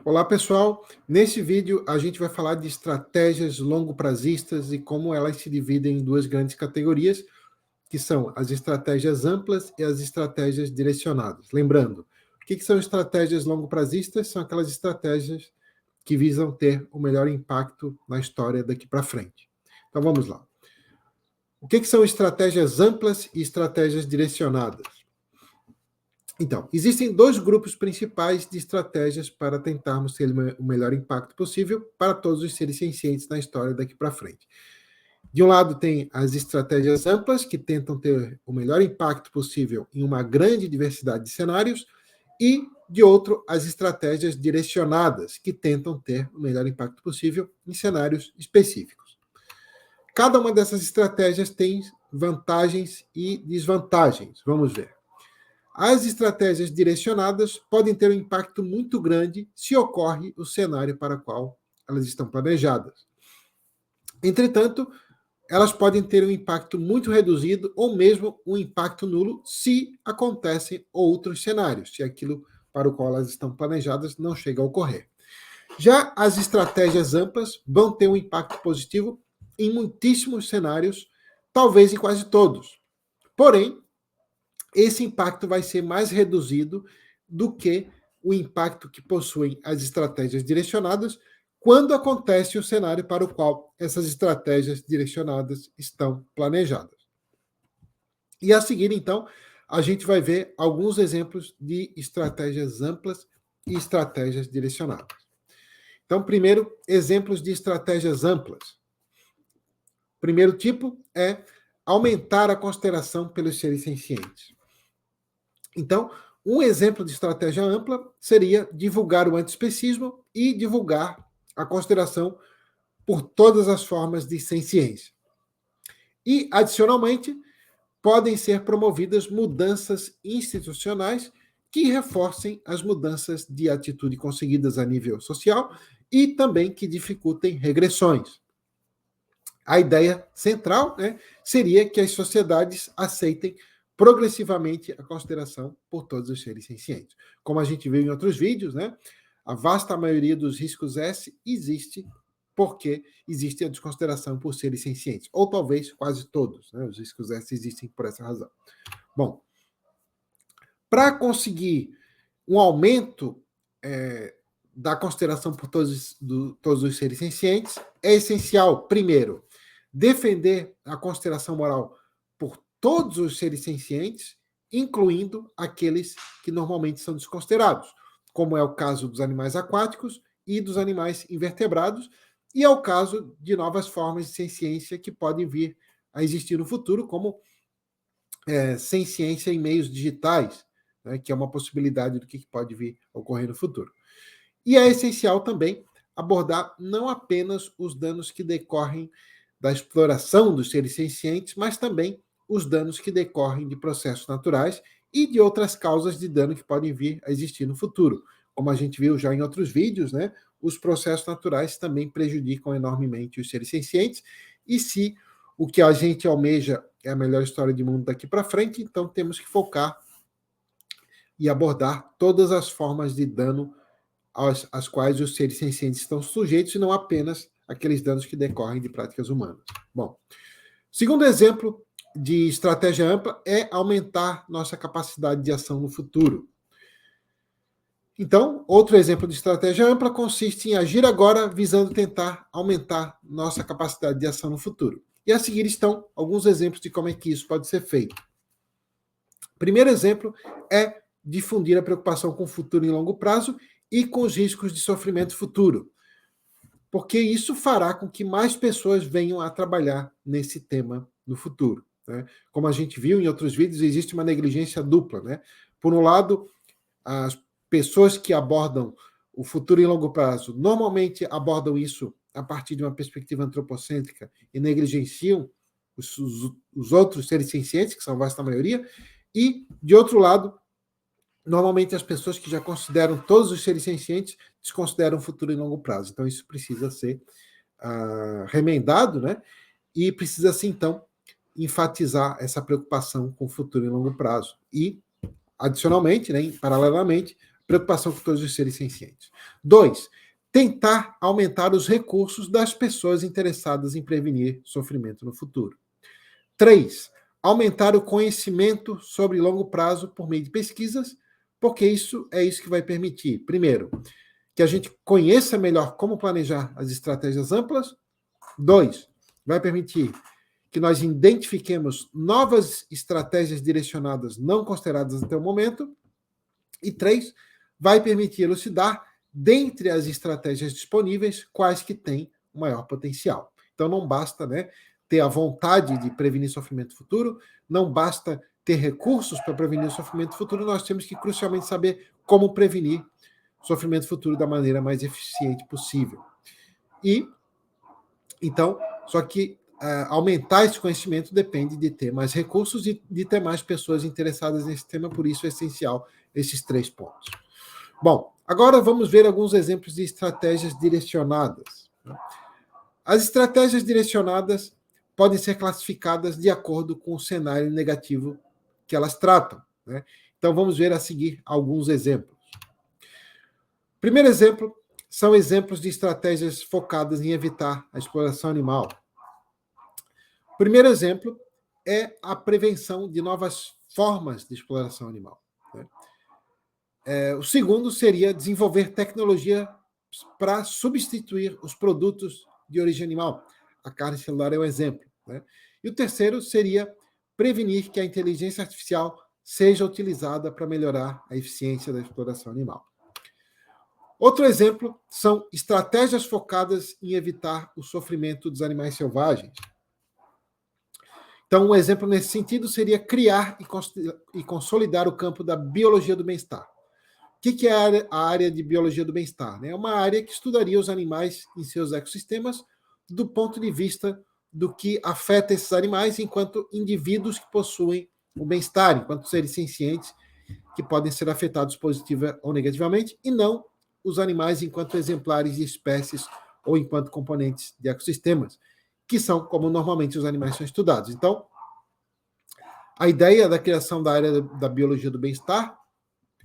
Olá, pessoal. Nesse vídeo, a gente vai falar de estratégias longo-prazistas e como elas se dividem em duas grandes categorias, que são as estratégias amplas e as estratégias direcionadas. Lembrando, o que são estratégias longo-prazistas? São aquelas estratégias que visam ter o melhor impacto na história daqui para frente. Então, vamos lá. O que são estratégias amplas e estratégias direcionadas? Então, existem dois grupos principais de estratégias para tentarmos ter o melhor impacto possível para todos os seres sencientes na história daqui para frente. De um lado, tem as estratégias amplas, que tentam ter o melhor impacto possível em uma grande diversidade de cenários, e, de outro, as estratégias direcionadas, que tentam ter o melhor impacto possível em cenários específicos. Cada uma dessas estratégias tem vantagens e desvantagens. Vamos ver. As estratégias direcionadas podem ter um impacto muito grande se ocorre o cenário para o qual elas estão planejadas. Entretanto, elas podem ter um impacto muito reduzido ou mesmo um impacto nulo se acontecem outros cenários, se aquilo para o qual elas estão planejadas não chega a ocorrer. Já as estratégias amplas vão ter um impacto positivo em muitíssimos cenários, talvez em quase todos. Porém, esse impacto vai ser mais reduzido do que o impacto que possuem as estratégias direcionadas quando acontece o cenário para o qual essas estratégias direcionadas estão planejadas. E a seguir, então, a gente vai ver alguns exemplos de estratégias amplas e estratégias direcionadas. Então, primeiro, exemplos de estratégias amplas. Primeiro tipo é aumentar a consideração pelos seres sencientes. Então, um exemplo de estratégia ampla seria divulgar o antiespecismo e divulgar a consideração por todas as formas de senciência. E, adicionalmente, podem ser promovidas mudanças institucionais que reforcem as mudanças de atitude conseguidas a nível social e também que dificultem regressões. A ideia central, seria que as sociedades aceitem progressivamente a consideração por todos os seres sencientes. Como a gente viu em outros vídeos, a vasta maioria dos riscos S existe porque existe a desconsideração por seres sencientes, ou talvez quase todos, os riscos S existem por essa razão. Bom, para conseguir um aumento da consideração por todos os seres sencientes, é essencial, primeiro, defender a consideração moral por todos os seres sencientes, incluindo aqueles que normalmente são desconsiderados, como é o caso dos animais aquáticos e dos animais invertebrados, e é o caso de novas formas de senciência que podem vir a existir no futuro, como senciência em meios digitais, que é uma possibilidade do que pode vir a ocorrer no futuro. E é essencial também abordar não apenas os danos que decorrem da exploração dos seres sencientes, mas também os danos que decorrem de processos naturais e de outras causas de dano que podem vir a existir no futuro. Como a gente viu já em outros vídeos, os processos naturais também prejudicam enormemente os seres sencientes, e se o que a gente almeja é a melhor história de mundo daqui para frente, então temos que focar e abordar todas as formas de dano às quais os seres sencientes estão sujeitos, e não apenas aqueles danos que decorrem de práticas humanas. Bom, segundo exemplo de estratégia ampla é aumentar nossa capacidade de ação no futuro. Então, outro exemplo de estratégia ampla consiste em agir agora visando tentar aumentar nossa capacidade de ação no futuro. E a seguir estão alguns exemplos de como é que isso pode ser feito. Primeiro exemplo é difundir a preocupação com o futuro em longo prazo e com os riscos de sofrimento futuro, porque isso fará com que mais pessoas venham a trabalhar nesse tema no futuro. Como a gente viu em outros vídeos, existe uma negligência dupla. Por um lado, as pessoas que abordam o futuro em longo prazo normalmente abordam isso a partir de uma perspectiva antropocêntrica e negligenciam os outros seres sencientes, que são a vasta maioria, e, de outro lado, normalmente as pessoas que já consideram todos os seres sencientes desconsideram o futuro em longo prazo. Então, isso precisa ser remendado, e precisa-se, então, enfatizar essa preocupação com o futuro em longo prazo. E, adicionalmente, paralelamente, preocupação com todos os seres sencientes. 2, tentar aumentar os recursos das pessoas interessadas em prevenir sofrimento no futuro. 3, aumentar o conhecimento sobre longo prazo por meio de pesquisas, porque isso é isso que vai permitir, primeiro, que a gente conheça melhor como planejar as estratégias amplas. 2, vai permitir que nós identifiquemos novas estratégias direcionadas não consideradas até o momento. E 3, vai permitir elucidar, dentre as estratégias disponíveis, quais que têm o maior potencial. Então não basta, né, ter a vontade de prevenir sofrimento futuro, não basta ter recursos para prevenir o sofrimento futuro, nós temos que crucialmente saber como prevenir sofrimento futuro da maneira mais eficiente possível. E, então, só que aumentar esse conhecimento depende de ter mais recursos e de ter mais pessoas interessadas nesse tema, por isso é essencial esses 3 pontos. Bom, agora vamos ver alguns exemplos de estratégias direcionadas. As estratégias direcionadas podem ser classificadas de acordo com o cenário negativo que elas tratam, né? Então vamos ver a seguir alguns exemplos. Primeiro exemplo são exemplos de estratégias focadas em evitar a exploração animal. O primeiro exemplo é a prevenção de novas formas de exploração animal, né? O segundo seria desenvolver tecnologia para substituir os produtos de origem animal. A carne celular é um exemplo, né? E o terceiro seria prevenir que a inteligência artificial seja utilizada para melhorar a eficiência da exploração animal. Outro exemplo são estratégias focadas em evitar o sofrimento dos animais selvagens. Então, um exemplo nesse sentido seria criar e consolidar o campo da biologia do bem-estar. O que é a área de biologia do bem-estar? É uma área que estudaria os animais em seus ecossistemas do ponto de vista do que afeta esses animais enquanto indivíduos que possuem o bem-estar, enquanto seres sencientes que podem ser afetados positiva ou negativamente, e não os animais enquanto exemplares de espécies ou enquanto componentes de ecossistemas, que são como normalmente os animais são estudados. Então, a ideia da criação da área da biologia do bem-estar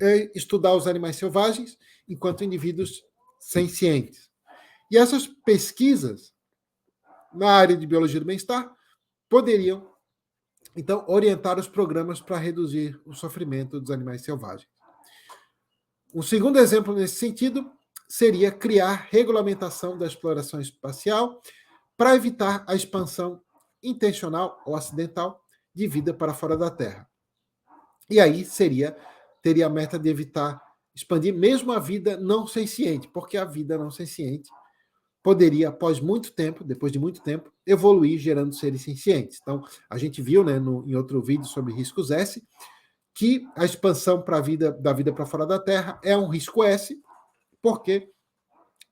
é estudar os animais selvagens enquanto indivíduos sencientes. E essas pesquisas na área de biologia do bem-estar poderiam, então, orientar os programas para reduzir o sofrimento dos animais selvagens. Um segundo exemplo nesse sentido seria criar regulamentação da exploração espacial para evitar a expansão intencional ou acidental de vida para fora da Terra. E aí teria a meta de evitar expandir mesmo a vida não senciente, porque a vida não senciente poderia, depois de muito tempo, evoluir gerando seres sencientes. Então, a gente viu, né, em outro vídeo sobre riscos S, que a expansão da vida para fora da Terra é um risco S, porque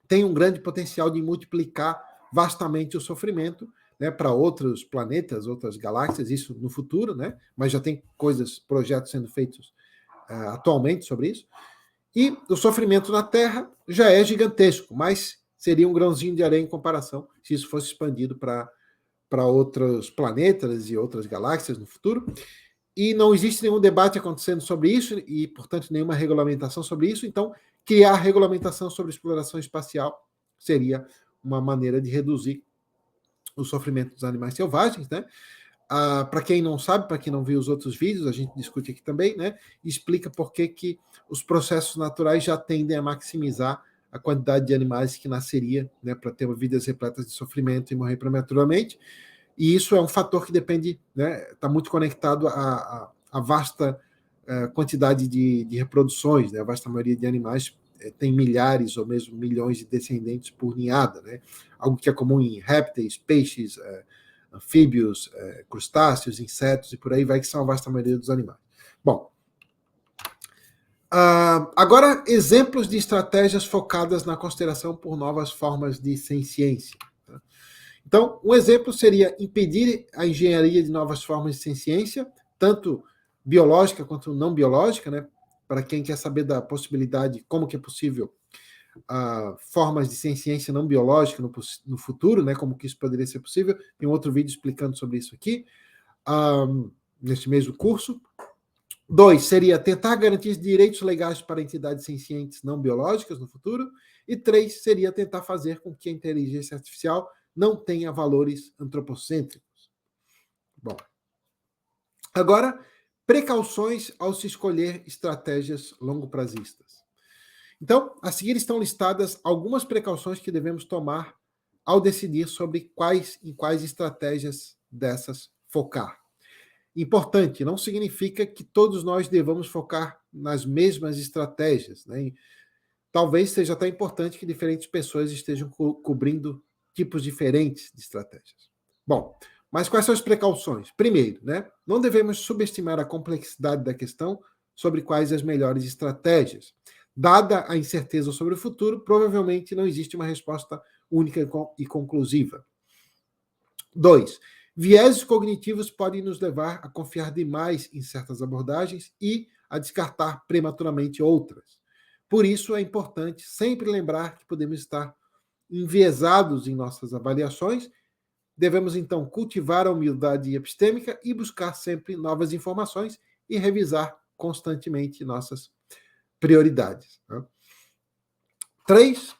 tem um grande potencial de multiplicar vastamente o sofrimento, né, para outros planetas, outras galáxias, isso no futuro, né, mas já tem projetos sendo feitos atualmente sobre isso. E o sofrimento na Terra já é gigantesco, mas seria um grãozinho de areia em comparação se isso fosse expandido para outros planetas e outras galáxias no futuro. E não existe nenhum debate acontecendo sobre isso e, portanto, nenhuma regulamentação sobre isso. Então, criar regulamentação sobre exploração espacial seria uma maneira de reduzir o sofrimento dos animais selvagens, né? Para quem não sabe, para quem não viu os outros vídeos, a gente discute aqui também, né? Explica por que os processos naturais já tendem a maximizar a quantidade de animais que nasceria, né, para ter vidas repletas de sofrimento e morrer prematuramente. E isso é um fator que depende, né, está muito conectado à vasta quantidade de reproduções, né? A vasta maioria de animais tem milhares ou mesmo milhões de descendentes por ninhada, né? Algo que é comum em répteis, peixes, anfíbios, crustáceos, insetos e por aí vai, que são a vasta maioria dos animais. Bom, agora exemplos de estratégias focadas na consideração por novas formas de senciência. Tá? Então, um exemplo seria impedir a engenharia de novas formas de senciência, tanto biológica quanto não biológica, né? Para quem quer saber da possibilidade, como que é possível formas de senciência não biológica no futuro, né? Como que isso poderia ser possível. Tem um outro vídeo explicando sobre isso aqui, nesse mesmo curso. 2 seria tentar garantir direitos legais para entidades sencientes não biológicas no futuro. E 3 seria tentar fazer com que a inteligência artificial não tenha valores antropocêntricos. Bom, agora, precauções ao se escolher estratégias longo-prazistas. Então, a seguir estão listadas algumas precauções que devemos tomar ao decidir sobre em quais estratégias dessas focar. Importante, não significa que todos nós devamos focar nas mesmas estratégias, né? Talvez seja até importante que diferentes pessoas estejam cobrindo tipos diferentes de estratégias. Bom, mas quais são as precauções? Primeiro, né, não devemos subestimar a complexidade da questão sobre quais as melhores estratégias. Dada a incerteza sobre o futuro, provavelmente não existe uma resposta única e conclusiva. 2. Vieses cognitivos podem nos levar a confiar demais em certas abordagens e a descartar prematuramente outras. Por isso, é importante sempre lembrar que podemos estar enviesados em nossas avaliações. Devemos, então, cultivar a humildade epistêmica e buscar sempre novas informações e revisar constantemente nossas prioridades. 3.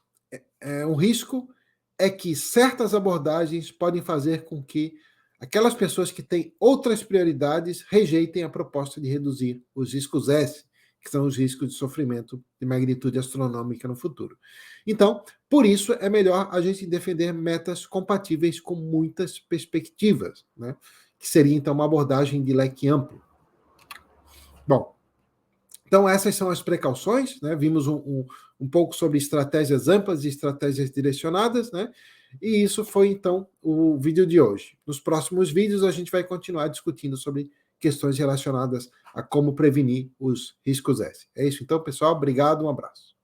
Um risco é que certas abordagens podem fazer com que aquelas pessoas que têm outras prioridades rejeitem a proposta de reduzir os riscos S, que são os riscos de sofrimento de magnitude astronômica no futuro. Então, por isso, é melhor a gente defender metas compatíveis com muitas perspectivas, né? Que seria, então, uma abordagem de leque amplo. Bom, então essas são as precauções, né? Vimos um pouco sobre estratégias amplas e estratégias direcionadas, né? E isso foi, então, o vídeo de hoje. Nos próximos vídeos, a gente vai continuar discutindo sobre questões relacionadas a como prevenir os riscos S. É isso, então, pessoal. Obrigado, um abraço.